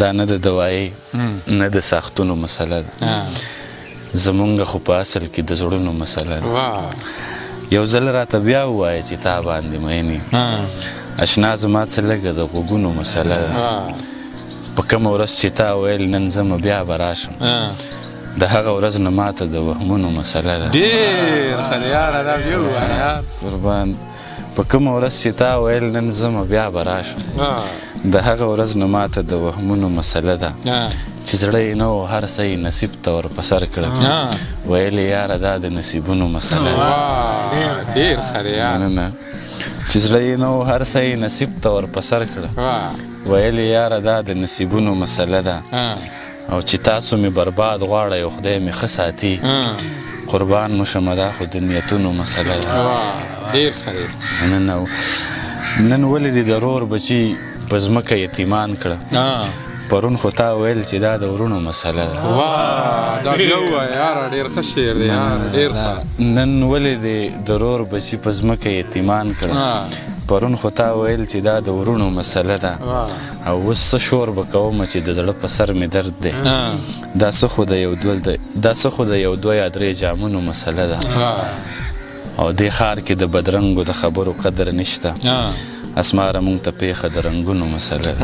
دا نه د دوایي نه د ساختونو مسله ده، زمونږ خو په اصل کې د زړونو مسله ده. یو ځل راته بیا ووایه چې تا باندې مین یم، اشنا زما څه لږه د غوږونو مسله ده. په کومه ورځ چې تا ویل نن ځمه بیا به راشم، د هغه ورځ نه ماته د وهمونو مسله ده. ډېر ښه دی یاره، دا بیا ووایه یار. قربان په کومه ورځ چې تا ویل نن ځمه بیا به راشم، د هغه ورځ نه ماته د وهمونو مسله ده. چې زړه یې نه و هر څه یې نصیب ته ور په سر کړه، ویل یې یاره دا د نصیبونو مسله ده. ډېر ښه دی یاره. چې زړه یې نه و هر څه یې نصیب ته ور په سر کړه، ویل یې یاره دا د نصیبونو مسله ده. او چې تاسو مې برباد غواړئ او خدای مې ښه ساتي، قربان مو شمه دا خو د نیتونو مسله ده. ډېر ښه دی. نن ولې دې د رور بچي په ځمکه یتیمان کړه، پرون خو تا ویل چې دا د ورونو مسله ده. دا بیا ووایه یاره، ډېر ښه شعر دی یاره، ډېر ښه. نن ولې دې د رور بچي په ځمکه یتیمان کړه، پرون خو تا ویل چې دا د ورونو مسله ده. او اوس څه شور به کومه چې د زړه په سر مې درد دی، دا څه خو د یو دوه یا درې جامونو مسله ده. او دې ښار کې د بدرنګو د خبرو قدر نشته، اسماره مونږ ته پېښه د رنګونو مسله ده.